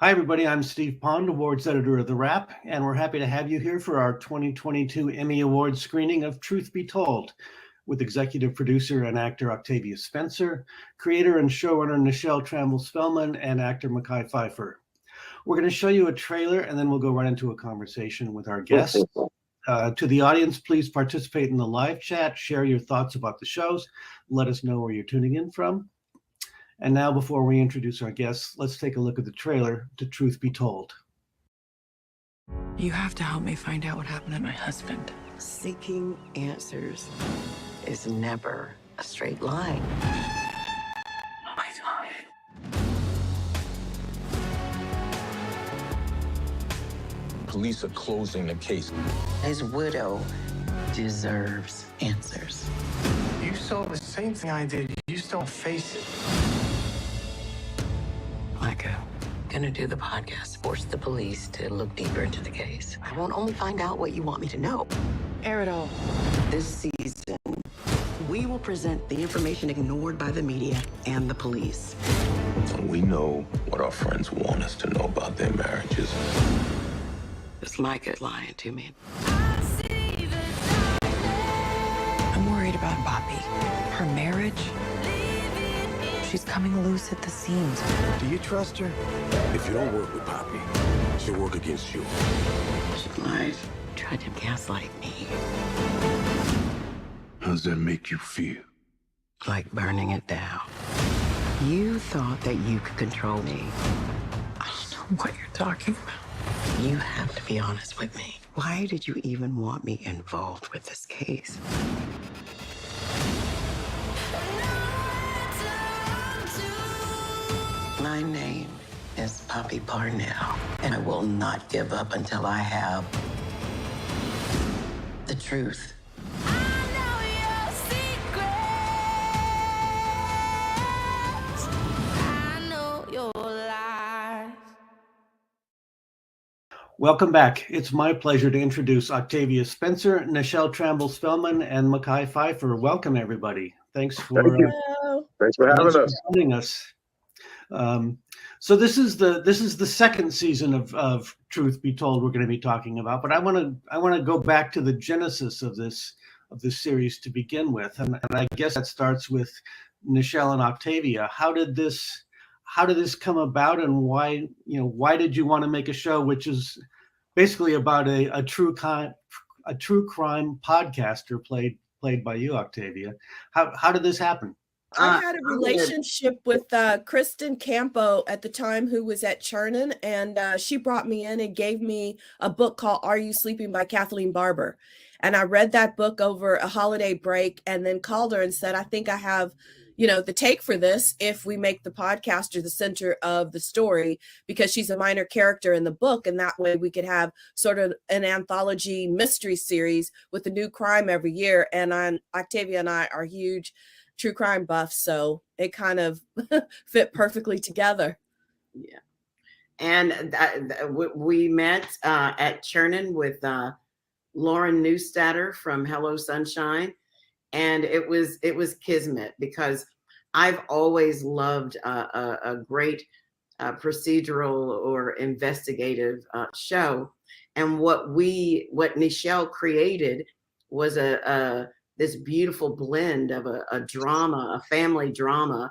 Hi, everybody. I'm Steve Pond, Awards Editor of TheWrap, and we're happy to have you here for our 2022 Emmy Award screening of Truth Be Told, with executive producer and actor Octavia Spencer, creator and showrunner Nichelle Tramble Spellman, and actor Mekhi Phifer. We're going to show you a trailer, and then we'll go right into a conversation with our guests. To the audience, please participate in the live chat, share your thoughts about the shows, let us know where you're tuning in from. And now, before we introduce our guests, let's take a look at the trailer to Truth Be Told. You have to help me find out what happened to my husband. Seeking answers is never a straight line. Oh my God. Police are closing the case. His widow deserves answers. You saw the same thing I did. You just don't face it. Micah, gonna do the podcast, force the police to look deeper into the case. I won't only find out what you want me to know. Air it all. This season, we will present the information ignored by the media and the police. We know what our friends want us to know about their marriages. Is Micah lying to me? I'm worried about Poppy. Her marriage. She's coming loose at the seams. Do you trust her? If you don't work with Poppy, she'll work against you. She lied, tried to gaslight me. How does that make you feel? Like burning it down. You thought that you could control me. I don't know what you're talking about. You have to be honest with me. Why did you even want me involved with this case? My name is Poppy Parnell, and I will not give up until I have the truth. Welcome back. It's my pleasure to introduce Octavia Spencer, Nichelle Tramble Spellman, and Mekhi Phifer. Welcome, everybody. Thanks for having us. joining us. So this is the second season of Truth Be Told we're going to be talking about, but I want to go back to the genesis of this series to begin with, and I guess that starts with Nichelle and Octavia. How did this come about, and why did you want to make a show which is basically about a true crime podcaster played by you, Octavia? How did this happen? I had a relationship with Kristen Campo at the time, who was at Chernin, and she brought me in and gave me a book called Are You Sleeping by Kathleen Barber. And I read that book over a holiday break and then called her and said, I think I have, the take for this if we make the podcaster the center of the story, because she's a minor character in the book. And that way we could have sort of an anthology mystery series with a new crime every year. And Octavia and I are huge true crime buffs, so it kind of fit perfectly together. Yeah. And we met at Chernin with Lauren Neustatter from Hello Sunshine. And it was kismet, because I've always loved a great procedural or investigative show. And what Nichelle created was this beautiful blend of a drama, a family drama,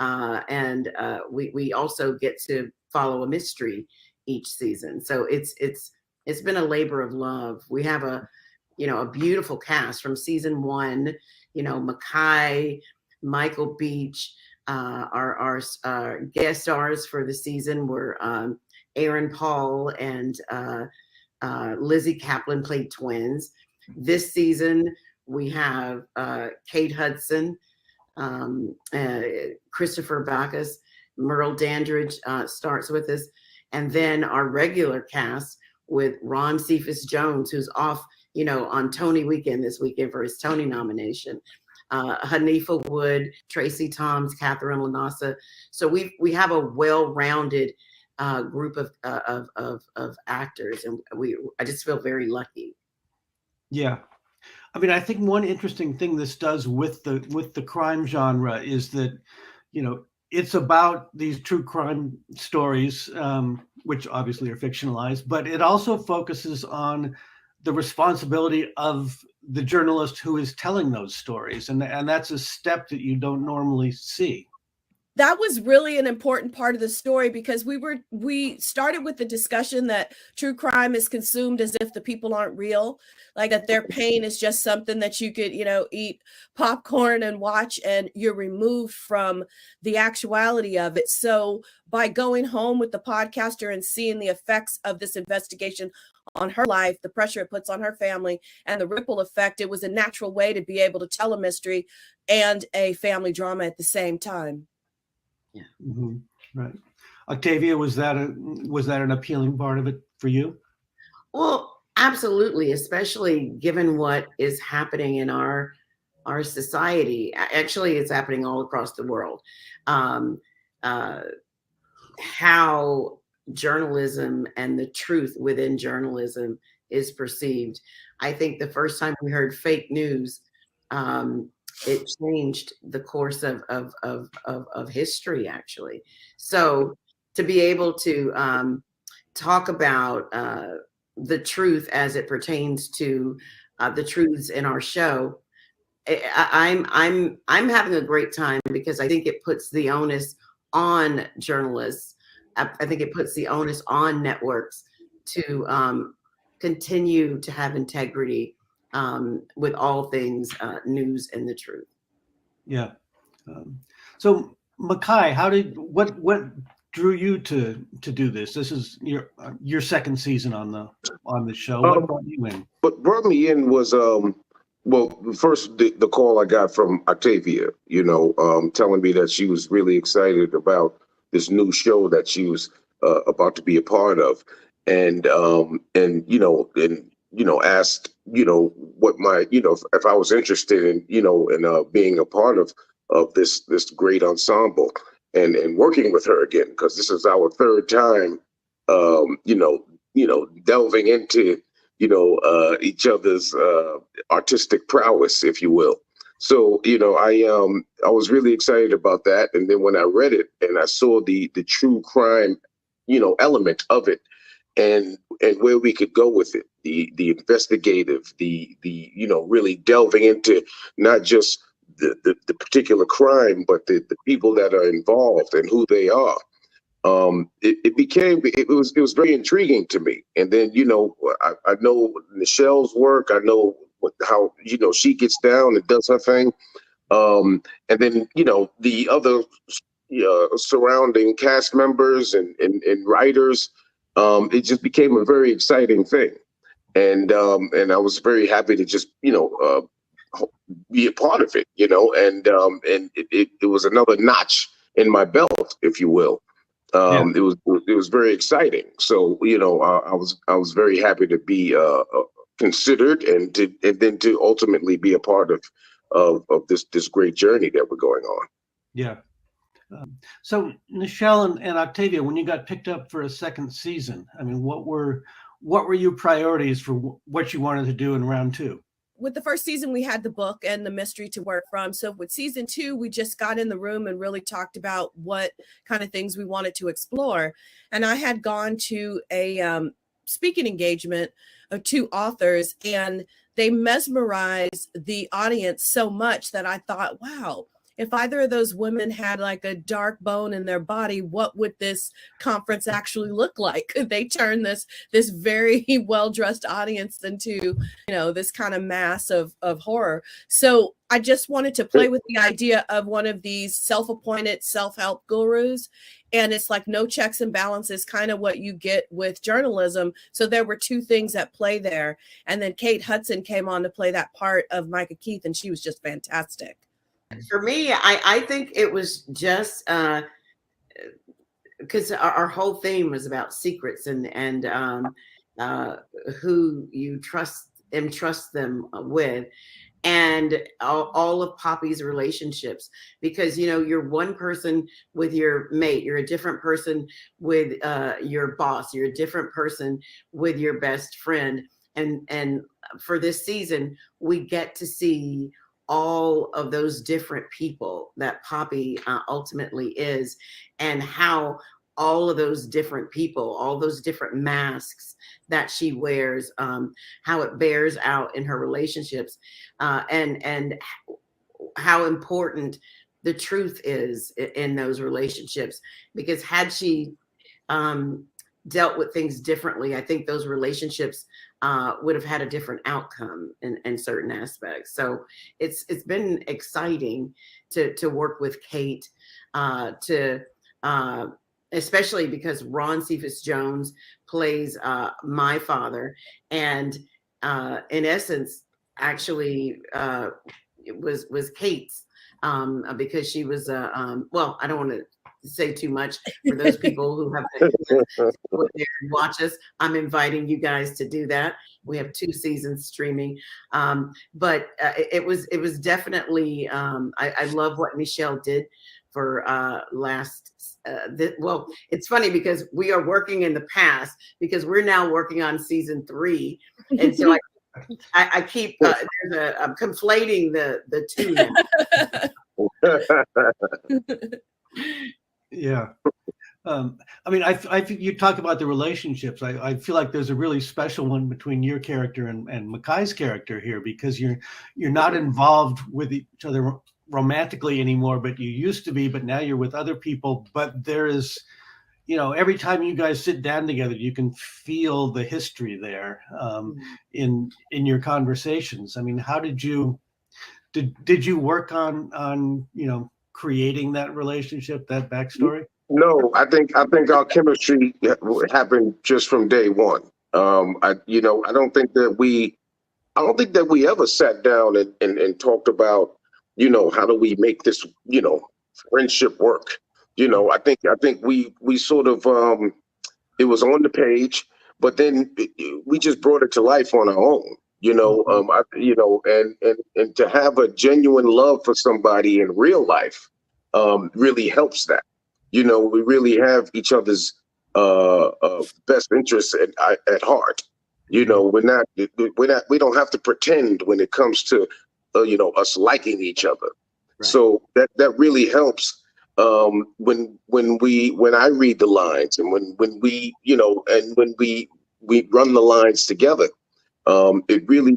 and we also get to follow a mystery each season. So it's been a labor of love. We have a beautiful cast from season 1. Mekhi, Michael Beach, our guest stars for the season were Aaron Paul and Lizzie Kaplan, played twins. This season we have Kate Hudson, Christopher Backus, Merle Dandridge starts with us, and then our regular cast with Ron Cephas Jones, who's off on Tony weekend this weekend for his Tony nomination. Hanifa Wood, Tracy Toms, Catherine Lanasa. So we have a well-rounded group of actors, and I just feel very lucky. Yeah, I mean, I think one interesting thing this does with the crime genre is that it's about these true crime stories, which obviously are fictionalized, but it also focuses on the responsibility of the journalist who is telling those stories. And that's a step that you don't normally see. That was really an important part of the story, because we started with the discussion that true crime is consumed as if the people aren't real, like that their pain is just something that you could, eat popcorn and watch, and you're removed from the actuality of it. So by going home with the podcaster and seeing the effects of this investigation on her life, the pressure it puts on her family, and the ripple effect, it was a natural way to be able to tell a mystery and a family drama at the same time. Yeah. Mm-hmm. Right. Octavia, was that an appealing part of it for you? Well, absolutely, especially given what is happening in our society. Actually, it's happening all across the world. How journalism and the truth within journalism is perceived. I think the first time we heard fake news, it changed the course of history, actually. So to be able to talk about the truth as it pertains to the truths in our show, I'm having a great time, because I think it puts the onus on journalists. I think it puts the onus on networks to continue to have integrity with all things news and the truth. Yeah. So Mekhi, what drew you to do this? This is your second season on the show. What brought you in? What brought me in was well, first the call I got from Octavia, telling me that she was really excited about this new show that she was about to be a part of, and asked what my if I was interested in being a part of this great ensemble and working with her again, because this is our third time delving into each other's artistic prowess, if you will. So I was really excited about that, and then when I read it and I saw the true crime element of it, and where we could go with it, the investigative, the really delving into not just the particular crime, but the people that are involved and who they are. It was very intriguing to me. And then I know Nichelle's work. I know how she gets down and does her thing. And then the other surrounding cast members and writers. It just became a very exciting thing, and I was very happy to just be a part of it. And it was another notch in my belt, if you will. It was very exciting. So I was very happy to be considered and then to ultimately be a part of this great journey that we're going on. Yeah. So Nichelle and Octavia, when you got picked up for a second season, I mean, what were your priorities for what you wanted to do in round two? With the first season, we had the book and the mystery to work from. So with season two, we just got in the room and really talked about what kind of things we wanted to explore. And I had gone to a speaking engagement of two authors, and they mesmerized the audience so much that I thought, wow, if either of those women had like a dark bone in their body, what would this conference actually look like? Could they turn this very well-dressed audience into, this kind of mass of horror? So I just wanted to play with the idea of one of these self-appointed self-help gurus. And it's like no checks and balances, kind of what you get with journalism. So there were two things at play there. And then Kate Hudson came on to play that part of Micah Keith, and she was just fantastic. For me, I think it was just because our whole theme was about secrets and who you trust them with, and all of Poppy's relationships, because you're one person with your mate, you're a different person with your boss, you're a different person with your best friend, and for this season we get to see all of those different people that Poppy ultimately is, and how all of those different people, all those different masks that she wears, how it bears out in her relationships, and how important the truth is in those relationships. Because had she dealt with things differently, I think those relationships would have had a different outcome in certain aspects. So it's been exciting to work with Kate, especially because Ron Cephas Jones plays my father, and in essence, actually, it was Kate's, because she was well, I don't want to say too much for those people who have to go there and watch us. I'm inviting you guys to do that. We have 2 seasons streaming, but it was definitely I love what Nichelle did for well, it's funny because we are working in the past, because we're now working on season 3, and so I keep I'm conflating the two now. Yeah. I mean, you talk about the relationships. I feel like there's a really special one between your character and Mekhi's character here, because you're not involved with each other romantically anymore, but you used to be, but now you're with other people. But there is, every time you guys sit down together, you can feel the history there in your conversations. I mean, how did you work on creating that relationship, that backstory? No, I think our chemistry happened just from day one. I don't think that we ever sat down and talked about, how do we make this, friendship work. I think we sort of, it was on the page, but then we just brought it to life on our own. And to have a genuine love for somebody in real life really helps that. We really have each other's best interests at heart. We don't have to pretend when it comes to us liking each other. Right. So that really helps when I read the lines, and when we and when we run the lines together. It really,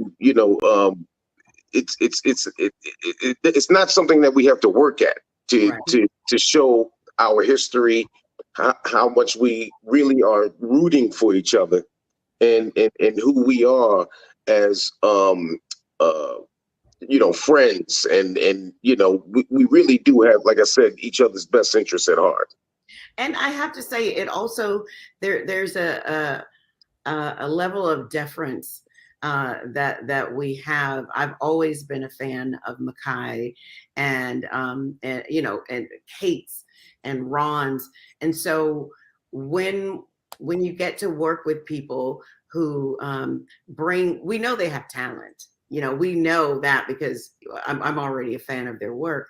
it's not something that we have to work at to show our history, how much we really are rooting for each other, and who we are as friends, and we really do have, like I said, each other's best interests at heart. And I have to say, it also there's a level of deference that we have. I've always been a fan of Mekhi and Kate's and Ron's. And so when you get to work with people who we know they have talent, we know that because I'm already a fan of their work,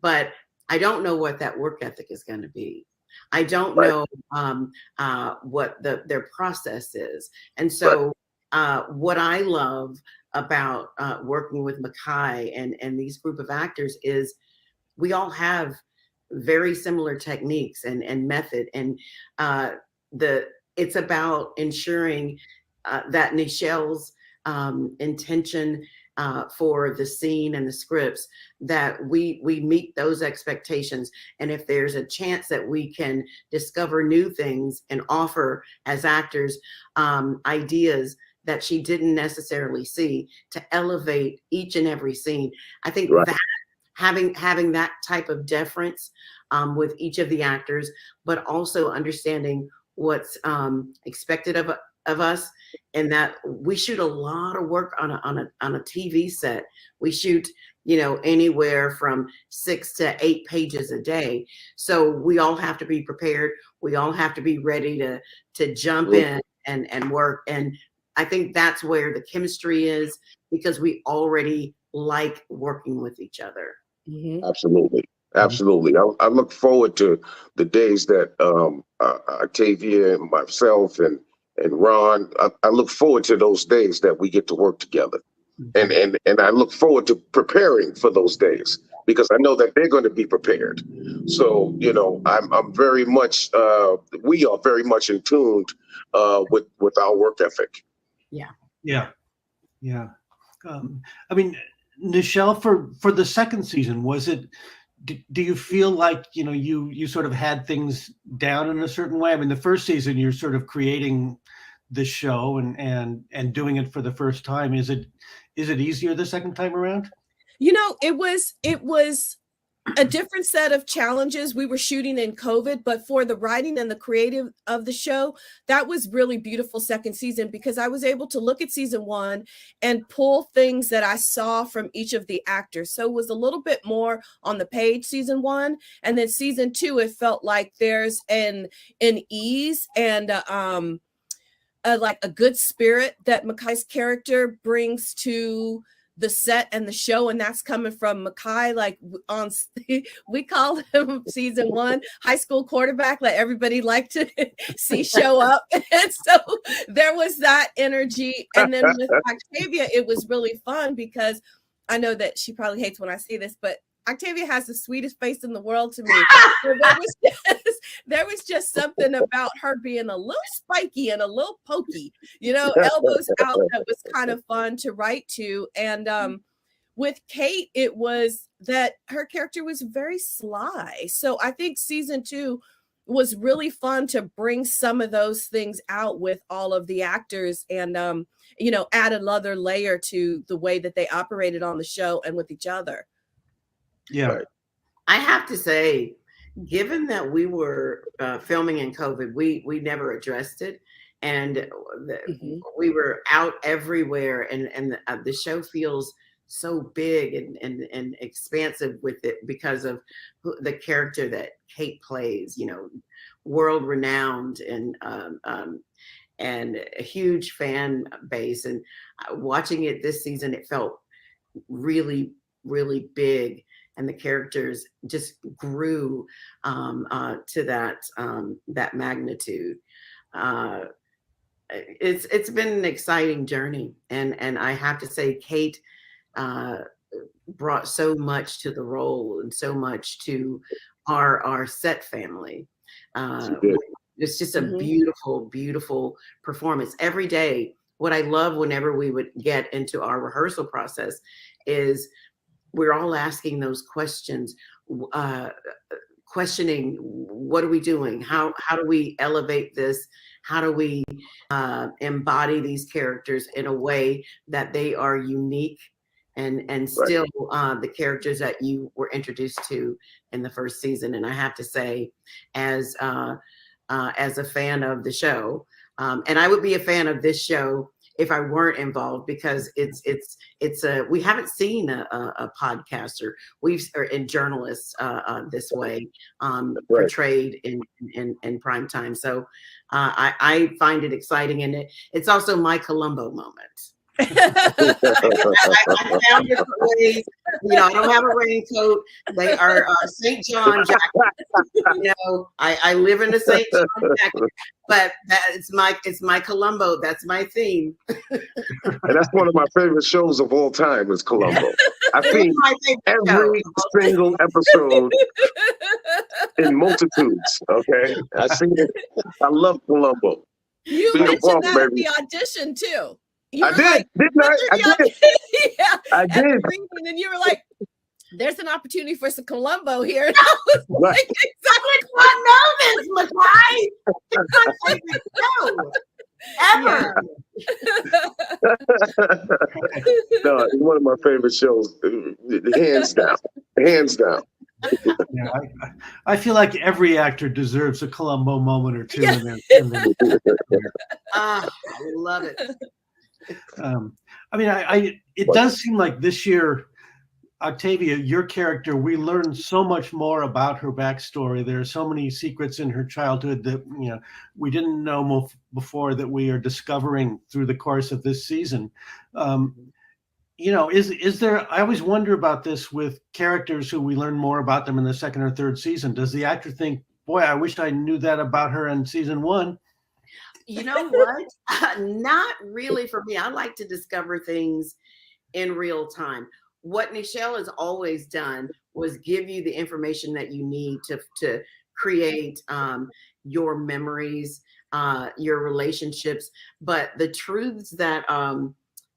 but I don't know what that work ethic is going to be. I don't know what their process is. And so what I love about working with Mekhi and these group of actors is we all have very similar techniques and method. And it's about ensuring that Nichelle's intention for the scene and the scripts, that we meet those expectations. And if there's a chance that we can discover new things and offer as actors ideas that she didn't necessarily see, to elevate each and every scene, I think that having that type of deference with each of the actors, but also understanding what's expected of us, and that we shoot a lot of work on a TV set. We shoot, anywhere from 6 to 8 pages a day. So we all have to be prepared. We all have to be ready to jump in and work. And I think that's where the chemistry is, because we already like working with each other. Mm-hmm. Absolutely. I look forward to the days that Octavia and myself and Ron, I look forward to those days that we get to work together. and I look forward to preparing for those days because I know that they're going to be prepared. So I'm very much we are very much in tune with our work ethic. Yeah. I mean, Nichelle, for the second season, was it? Do you feel like you sort of had things down in a certain way? I mean, the first season you're sort of creating the show and doing it for the first time. Is it easier the second time around? It was a different set of challenges. We were shooting in COVID, but for the writing and the creative of the show, that was really beautiful second season because I was able to look at season one and pull things that I saw from each of the actors. So it was a little bit more on the page season one, and then season two, it felt like there's an ease and like a good spirit that Mekhi's character brings to the set and the show, and that's coming from Mekhi. Like we called him season one high school quarterback, like everybody liked to see show up, and so there was that energy. And then with Octavia, it was really fun because I know that she probably hates when I say this, but Octavia has the sweetest face in the world to me. There was just something about her being a little spiky and a little pokey, elbows out, that was kind of fun to write to. And with Kate, it was that her character was very sly. So I think season two was really fun to bring some of those things out with all of the actors and, add another layer to the way that they operated on the show and with each other. Yeah. Right. I have to say, given that we were filming in COVID, we never addressed it, and we were out everywhere, and the show feels so big and expansive with it because of the character that Kate plays. World renowned and a huge fan base. And watching it this season, it felt really, really big. And the characters just grew to that magnitude. It's been an exciting journey, and I have to say, Kate brought so much to the role and so much to our set family. It's just a beautiful, beautiful performance every day. What I love whenever we would get into our rehearsal process is we're all asking those questions, questioning, what are we doing? How do we elevate this? How do we embody these characters in a way that they are unique and still the characters that you were introduced to in the first season? And I have to say, as a fan of the show, and I would be a fan of this show if I weren't involved, because we haven't seen a podcaster and journalists this way portrayed in prime time. So I find it exciting, and it's also my Columbo moment. I found different ways. I don't have a raincoat. They are St. John jacket. I live in a St. John jacket, but it's my Columbo. That's my theme. And that's one of my favorite shows of all time is Columbo. I've seen every single episode in multitudes. Okay, I seen it. I love Columbo. You mentioned that at the audition too. I did, didn't I? I did. Yeah, I did. And then you were like, there's an opportunity for some Columbo here. And I was like, exactly. I know this, Mekhi. It's my favorite show ever. No, it's one of my favorite shows, hands down. Hands down. Yeah, I feel like every actor deserves a Columbo moment or two. Yeah. In their I love it. I mean, it does seem like this year, Octavia, your character, we learned so much more about her backstory. There are so many secrets in her childhood that we didn't know before that we are discovering through the course of this season. Is there? I always wonder about this with characters who we learn more about them in the second or third season. Does the actor think, "Boy, I wish I knew that about her in season one"? You know what? Not really for me. I like to discover things in real time. What Nichelle has always done was give you the information that you need to create your memories, your relationships, but the truths that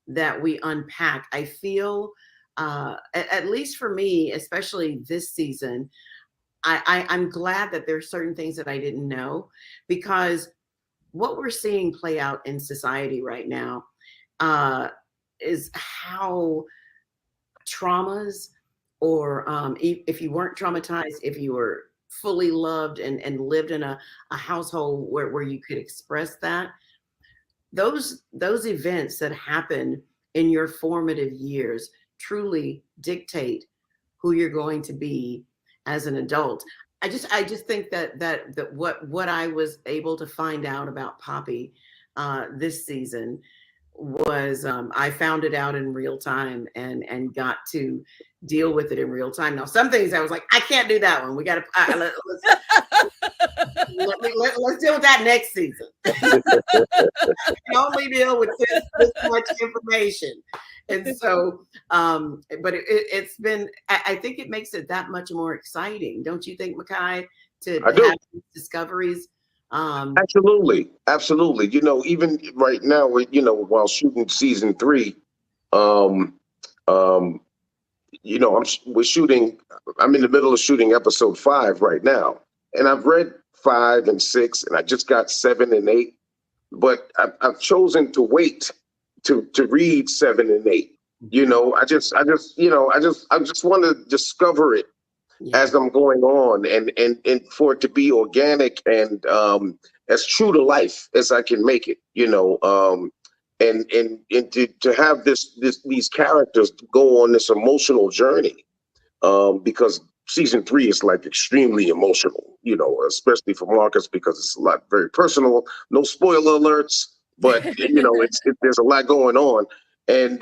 that we unpack, I feel, at least for me, especially this season, I'm glad that there's certain things that I didn't know, because what we're seeing play out in society right now is how traumas, or if you weren't traumatized, if you were fully loved and lived in a household where you could express that, those events that happen in your formative years truly dictate who you're going to be as an adult. I just think that what I was able to find out about Poppy this season was, I found it out in real time and got to deal with it in real time. Now, some things I was like, I can't do that one. We got to let's deal with that next season. I can only deal with this much information. And so, but it's been, I think it makes it that much more exciting. Don't you think, Mekhi, to have these discoveries? Absolutely. You know, even right now, you know, while shooting season 3, you know, I'm in the middle of shooting episode 5 right now. And I've read 5 and 6, and I just got 7 and 8. But I've chosen to wait to read 7 and 8. You know, I just want to discover it as I'm going on, and for it to be organic and as true to life as I can make it. You know, and to have these characters go on this emotional journey, because season 3 is like extremely emotional, you know, especially for Marcus, because it's a lot very personal. No spoiler alerts, but you know, there's a lot going on, and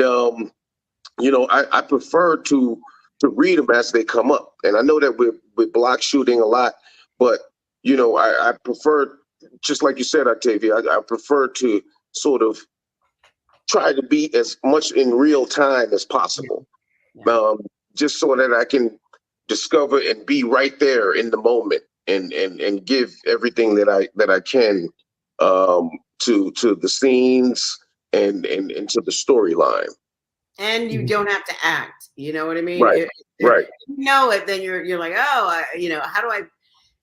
you know, I prefer to read them as they come up. And I know that we're block shooting a lot, but you know, I prefer, just like you said, Octavia, I prefer to sort of try to be as much in real time as possible, just so that I can discover and be right there in the moment, and give everything that I can to the scenes and to the storyline. And you don't have to act, you know what I mean? Right. Right. You know it, then you're like, oh, you know, how do I?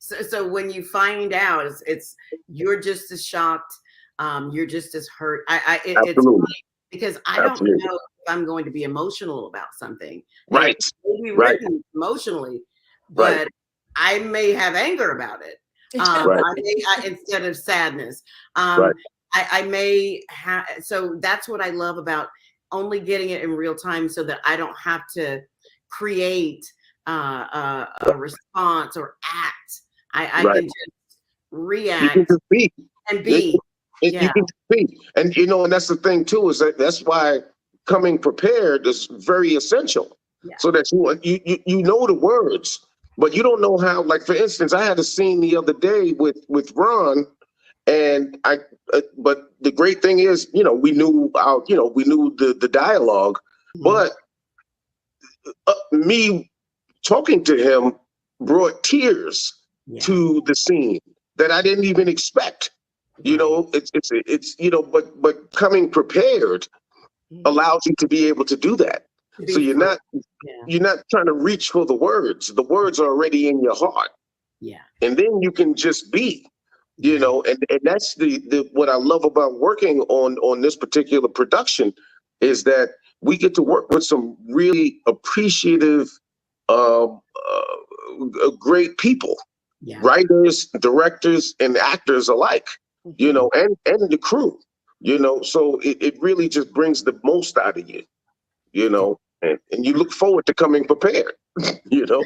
So when you find out, it's you're just as shocked, you're just as hurt. It's funny because I don't know if I'm going to be emotional about something. Right. It may be written emotionally, but I may have anger about it. Instead of sadness. I may have. So that's what I love about only getting it in real time, so that I don't have to create a response or act. I can just react. You can just be. And be. You can just be. And you know, and that's the thing too, is that's why coming prepared is very essential. So that you know the words, but you don't know how. Like, for instance, I had a scene the other day with Ron, and but the great thing is, you know, we knew the dialogue, but me talking to him brought tears to the scene that I didn't even expect. You know, it's you know, but coming prepared allows you to be able to do that. So you're not trying to reach for the words. The words are already in your heart. Yeah. And then you can just be. You know, and that's the what I love about working on this particular production, is that we get to work with some really appreciative, great people, writers, directors, and actors alike. You know, and the crew. You know, so it really just brings the most out of you. You know, and you look forward to coming prepared. You know.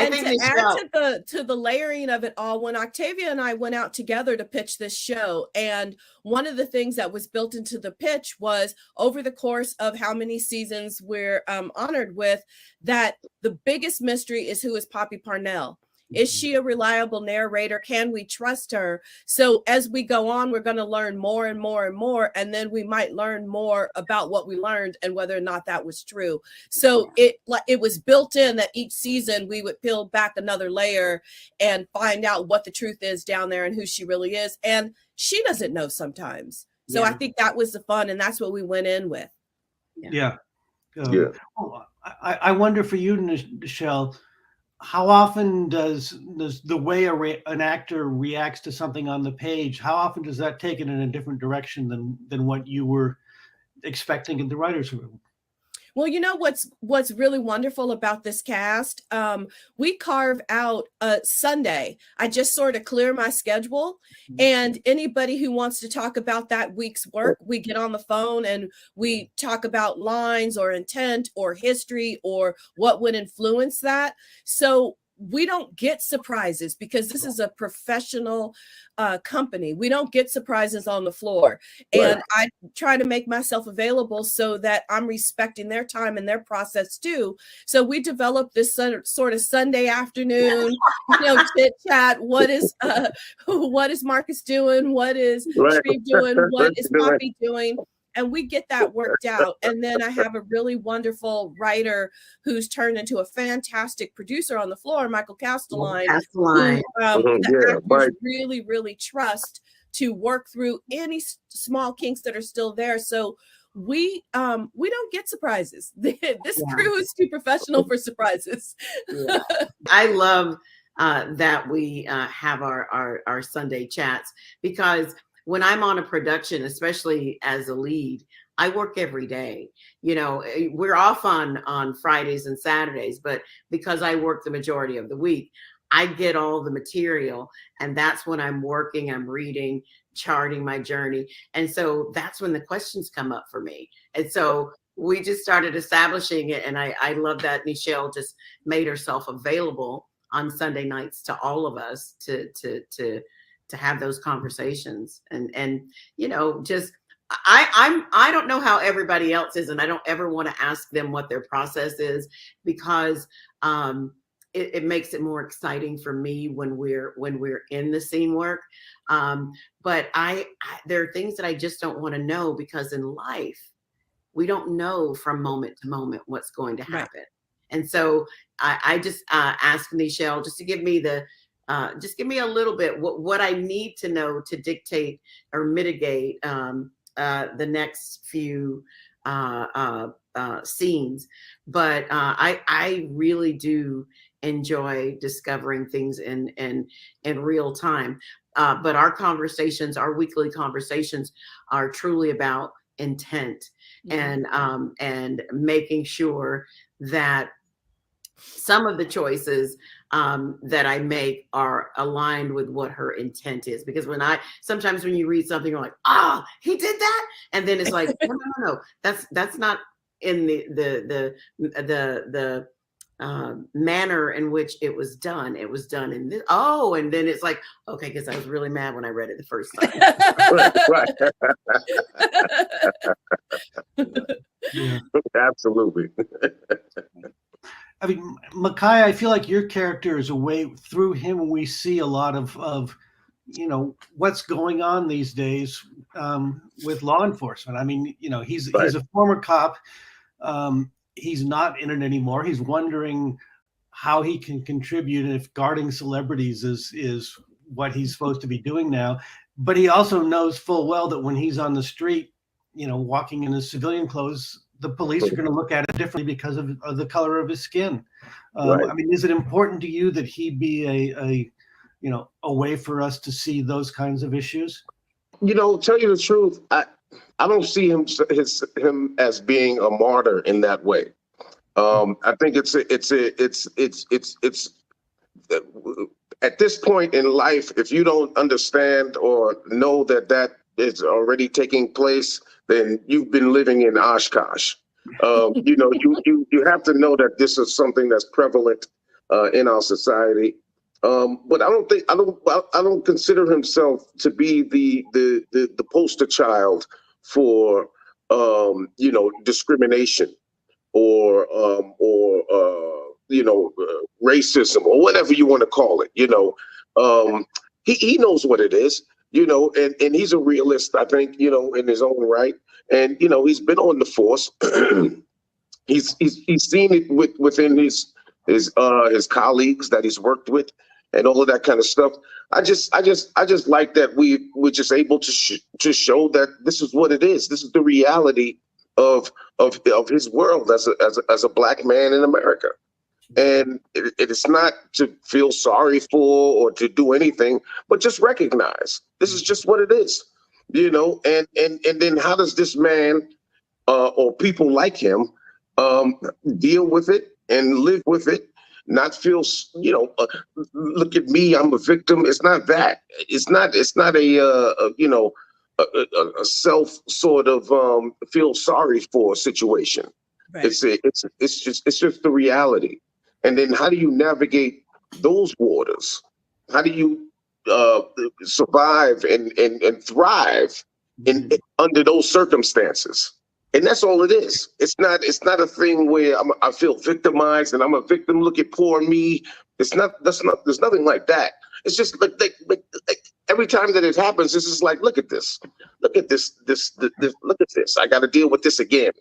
And to add to the layering of it all, when Octavia and I went out together to pitch this show, and one of the things that was built into the pitch was, over the course of how many seasons we're honored with, that the biggest mystery is, who is Poppy Parnell? Is she a reliable narrator? Can we trust her? So as we go on, we're going to learn more and more and more, and then we might learn more about what we learned and whether or not that was true. So it was built in that each season we would peel back another layer and find out what the truth is down there and who she really is. And she doesn't know sometimes. So I think that was the fun, and that's what we went in with. Yeah. Well, I wonder for you, Nichelle, how often does the way an actor reacts to something on the page, how often does that take it in a different direction than what you were expecting in the writer's room? Well, you know what's really wonderful about this cast? We carve out a Sunday. I just sort of clear my schedule, and anybody who wants to talk about that week's work, we get on the phone and we talk about lines or intent or history or what would influence that. So we don't get surprises because this is a professional company. We don't get surprises on the floor. And I try to make myself available so that I'm respecting their time and their process too. So we developed this sort of Sunday afternoon, chit chat. What is Marcus doing? What is Shreve doing? What is Poppy doing? And we get that worked out. And then I have a really wonderful writer who's turned into a fantastic producer on the floor, Michael Castelline, who the actors really, really trust to work through any small kinks that are still there. So we don't get surprises. This crew is too professional for surprises. I love that we have our Sunday chats, because when I'm on a production, especially as a lead, I work every day. We're off on Fridays and Saturdays, but because I work the majority of the week, I get all the material, and that's when I'm working, I'm reading, charting my journey. And so that's when the questions come up for me. And so we just started establishing it. And I love that Nichelle just made herself available on Sunday nights to all of us to have those conversations. And just I don't know how everybody else is, and I don't ever want to ask them what their process is, because it makes it more exciting for me when we're in the scene work. But there are things that I just don't want to know, because in life we don't know from moment to moment what's going to happen. And so I just asked Nichelle just to give me just give me a little bit what I need to know to dictate or mitigate the next few scenes. But I really do enjoy discovering things in real time. But our weekly conversations are truly about intent and making sure that some of the choices that I make are aligned with what her intent is. Because sometimes when you read something, you're like, he did that. And then it's like, no, that's not in the manner in which it was done. It was done in this. And then it's like, okay, because I was really mad when I read it the first time. Yeah. Absolutely. I mean, Mekhi, I feel like your character is a way through him. We see a lot of what's going on these days with law enforcement. I mean, he's a former cop. He's not in it anymore. He's wondering how he can contribute, and if guarding celebrities is what he's supposed to be doing now. But he also knows full well that when he's on the street, walking in his civilian clothes, the police are going to look at it differently because of the color of his skin. I mean, is it important to you that he be a way for us to see those kinds of issues? Tell you the truth, I don't see him as being a martyr in that way. I think it's at this point in life, if you don't understand or know that is already taking place, then you've been living in Oshkosh. You have to know that this is something that's prevalent in our society. But I don't consider himself to be the poster child for discrimination or racism or whatever you want to call it. He knows what it is. And he's a realist, I think, in his own right. And he's been on the force. he's seen it within his colleagues that he's worked with, and all of that kind of stuff. I just like that we're just able to show that this is what it is. This is the reality of his world as a black man in America. And it's not to feel sorry for or to do anything, but just recognize this is just what it is, and then how does this man or people like him deal with it and live with it, not feel, look at me, I'm a victim. It's not that. It's not a self sort of feel sorry for situation. Right. It's just the reality. And then how do you navigate those waters? How do you survive and thrive under those circumstances? And that's all it is. It's not a thing where I feel victimized and I'm a victim. Look at poor me. There's nothing like that. It's just like every time that it happens, it's just like, look at this. Look at this. Look at this. I got to deal with this again.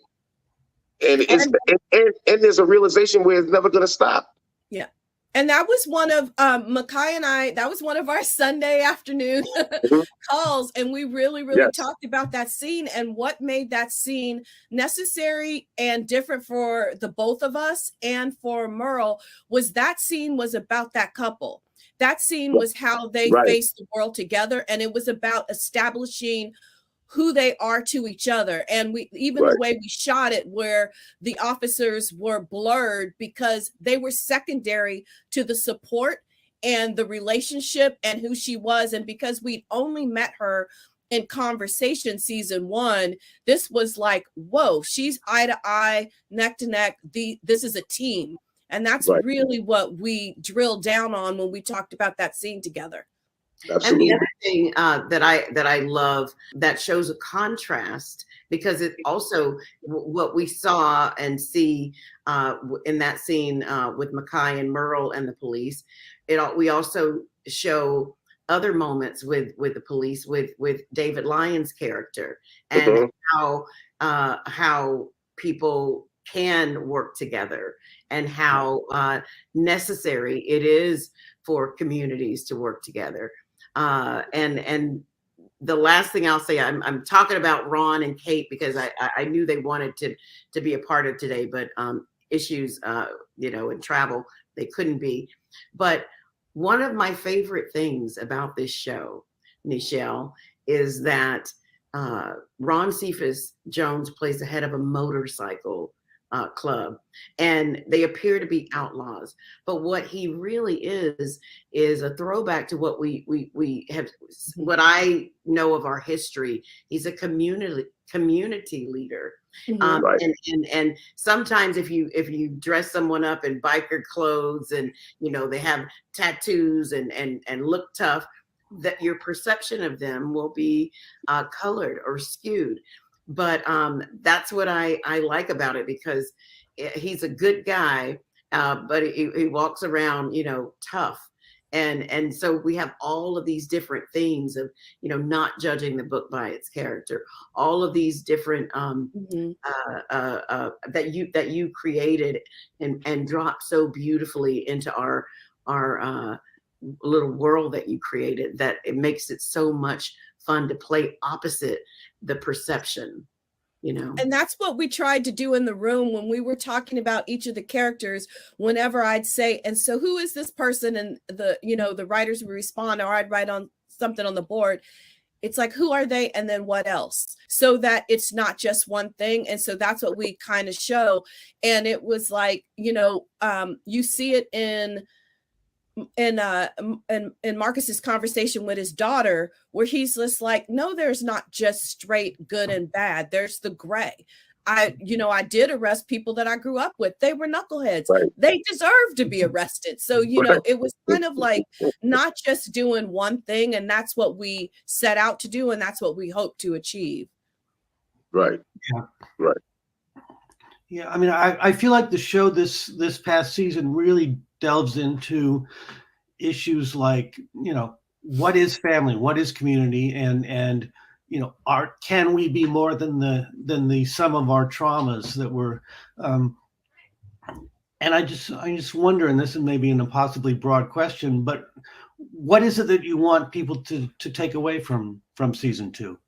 And there's a realization where it's never going to stop. Yeah. And that was one of Mekhi and I, that was one of our Sunday afternoon calls. And we really talked about that scene and what made that scene necessary and different for the both of us and for Merle was that scene was about that couple. That scene was how they faced the world together. And it was about establishing who they are to each other. And the way we shot it, where the officers were blurred because they were secondary to the support and the relationship and who she was. And because we'd only met her in conversation season 1, this was like, whoa, she's eye to eye, neck to neck. This is a team. And that's really what we drilled down on when we talked about that scene together. Absolutely. And the other thing that I love that shows a contrast, because it also what we saw and see in that scene with Mekhi and Merle and the police, we also show other moments with the police with David Lyon's character and how people can work together and how necessary it is for communities to work together. And the last thing I'll say, I'm talking about Ron and Kate because I knew they wanted to be a part of today, but issues, in travel, they couldn't be. But one of my favorite things about this show, Nichelle, is that Ron Cephas Jones plays the head of a motorcycle club, and they appear to be outlaws, but what he really is a throwback to what we have, what I know of our history. He's a community leader. And sometimes if you dress someone up in biker clothes and they have tattoos and look tough, that your perception of them will be colored or skewed. But that's what I like about it, because he's a good guy, but he walks around, tough. And so we have all of these different things of, not judging the book by its character, all of these different that you created and dropped so beautifully into our little world that you created, that it makes it so much fun to play opposite the perception, And that's what we tried to do in the room when we were talking about each of the characters. Whenever I'd say, and so who is this person? And the writers would respond, or I'd write on something on the board. It's like, who are they? And then what else? So that it's not just one thing. And so that's what we kind of show. And it was like, you see it in Marcus's conversation with his daughter, where he's just like, no, there's not just straight good and bad. There's the gray. I did arrest people that I grew up with. They were knuckleheads. Right. They deserve to be arrested. So, it was kind of like not just doing one thing. And that's what we set out to do. And that's what we hope to achieve. Right. Yeah. Right. Yeah, I mean, I feel like the show this past season really delves into issues like, what is family, what is community, and can we be more than the sum of our traumas that we're and I just wonder, and this is maybe an impossibly broad question, but what is it that you want people to take away from season 2?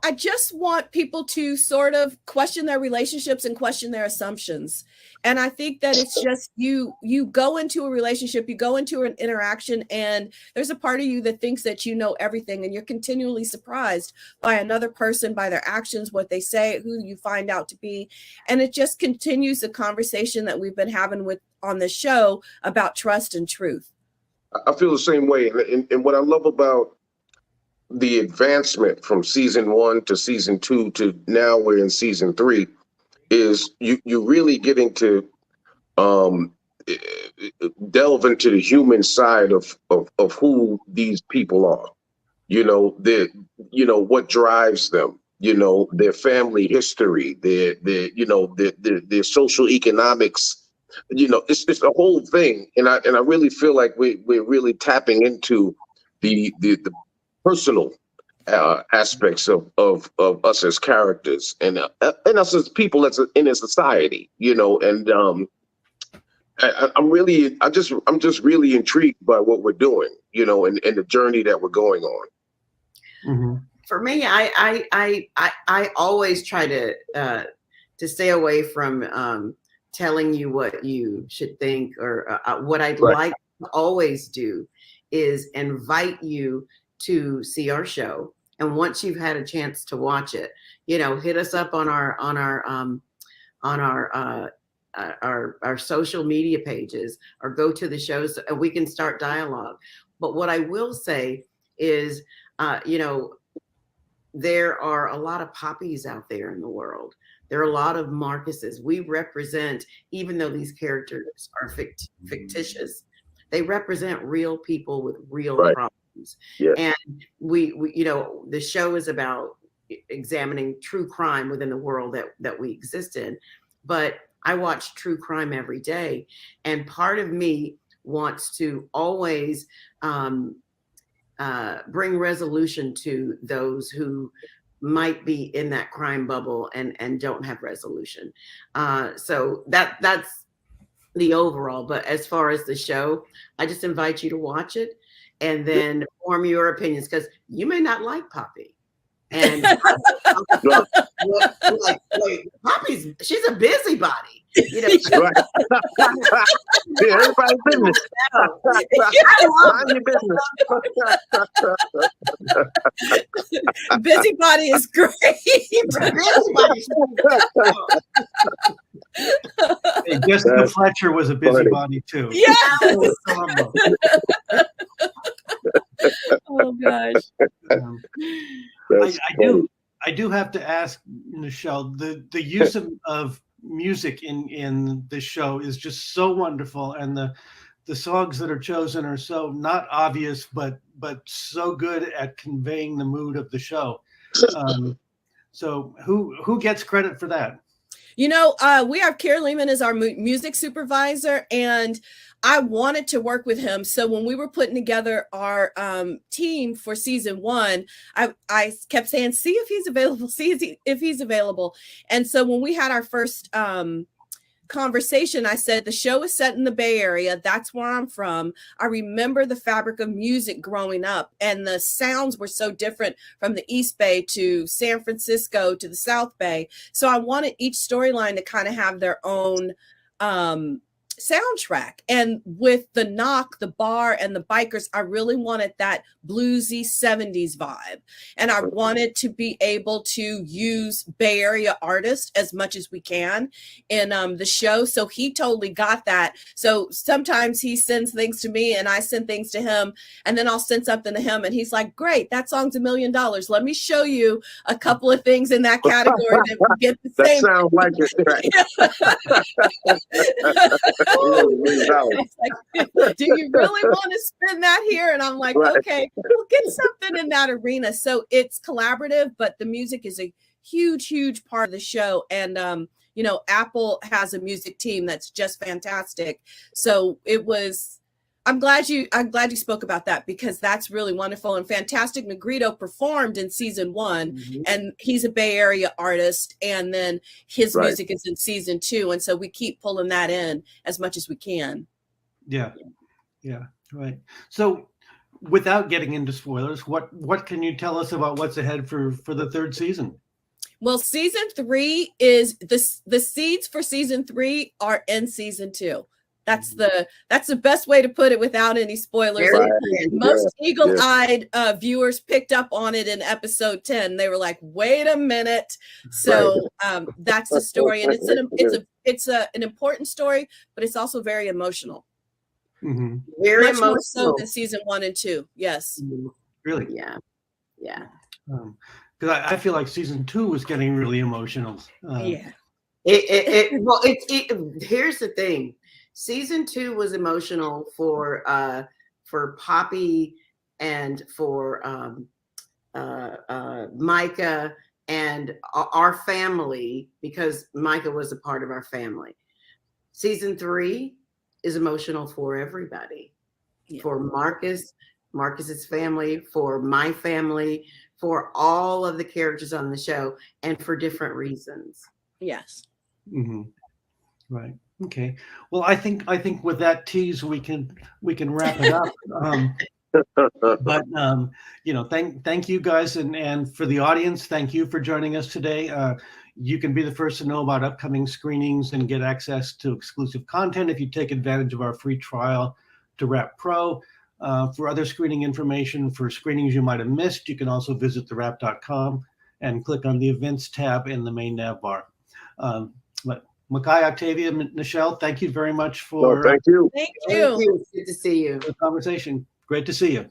I just want people to sort of question their relationships and question their assumptions. And I think that it's just you go into a relationship, you go into an interaction, and there's a part of you that thinks that you know everything, and you're continually surprised by another person, by their actions, what they say, who you find out to be. And it just continues the conversation that we've been having on the show about trust and truth. I feel the same way. And what I love about the advancement from season 1 to season 2 to now we're in season 3 is you're really getting to delve into the human side of who these people are. What drives them, their family history, their social economics. It's the whole thing. And I really feel like we're really tapping into the personal aspects of us as characters and us as people in a society, and I'm just really intrigued by what we're doing, and the journey that we're going on. Mm-hmm. For me, I always try to stay away from telling you what you should think, or what I'd like to always do is invite you to see our show. And once you've had a chance to watch it, hit us up on our social media pages, or go to the shows and we can start dialogue. But what I will say is, there are a lot of Poppies out there in the world. There are a lot of Marcuses. We represent, even though these characters are fictitious, they represent real people with real problems. Yeah. And we the show is about examining true crime within the world that we exist in. But I watch true crime every day, and part of me wants to always bring resolution to those who might be in that crime bubble and don't have resolution. So that's the overall. But as far as the show, I just invite you to watch it and then form your opinions, because you may not like Poppy. And Poppy's, she's a busybody. Right. Yeah, everybody's business. Mind your business. Busybody is great. Hey, Jessica Fletcher was a busybody too. Yes. Oh gosh. I do have to ask, Nichelle, the use of music in this show is just so wonderful, and the songs that are chosen are so not obvious, but so good at conveying the mood of the show. So who gets credit for that? We have Keir Lehman as our music supervisor, and I wanted to work with him. So when we were putting together our team for season 1, I kept saying, see if he's available, if he's available. And so when we had our first conversation, I said, the show is set in the Bay Area. That's where I'm from. I remember the fabric of music growing up, and the sounds were so different from the East Bay to San Francisco to the South Bay. So I wanted each storyline to kind of have their own soundtrack. And with the Knock, the bar, and the bikers, I really wanted that bluesy 70s vibe. And I wanted to be able to use Bay Area artists as much as we can in the show. So he totally got that. So sometimes he sends things to me and I send things to him, and then I'll send something to him and he's like, great, that song's $1 million. Let me show you a couple of things in that category that we get the that same. sounds like it. It's like, do you really want to spin that here? And I'm like, okay, we'll get something in that arena. So it's collaborative, but the music is a huge part of the show. And you know, Apple has a music team that's just fantastic. So I'm glad you spoke about that, because that's really wonderful and fantastic. Negrito performed in season 1, and he's a Bay Area artist, and then his music is in season 2, and so we keep pulling that in as much as we can. Yeah, right. So, without getting into spoilers, what can you tell us about what's ahead for the 3rd season? Well, season 3 is the seeds for season 3 are in season 2. That's the best way to put it without any spoilers. Most eagle-eyed viewers picked up on it in episode 10. They were like, "Wait a minute!" So that's the story, and it's an important story, but it's also very emotional. Very much emotional. More so than season 1 and 2. Yes. Really? Yeah. Because I feel like season 2 was getting really emotional. Well, here's the thing. Season 2 was emotional for Poppy and for Micah and our family, because Micah was a part of our family. Season 3 is emotional for everybody, for Marcus's family, for my family, for all of the characters on the show, and for different reasons. Yes. Right. Okay. Well, I think with that tease we can wrap it up. But you know, thank you guys, and for the audience, thank you for joining us today. You can be the first to know about upcoming screenings and get access to exclusive content if you take advantage of our free trial TheWrap Pro. For other screening information for screenings you might have missed, you can also visit TheWrap.com and click on the events tab in the main nav bar. But Mekhi, Octavia, Nichelle, thank you very much for thank you. Thank you. Good to see you. The conversation. Great to see you.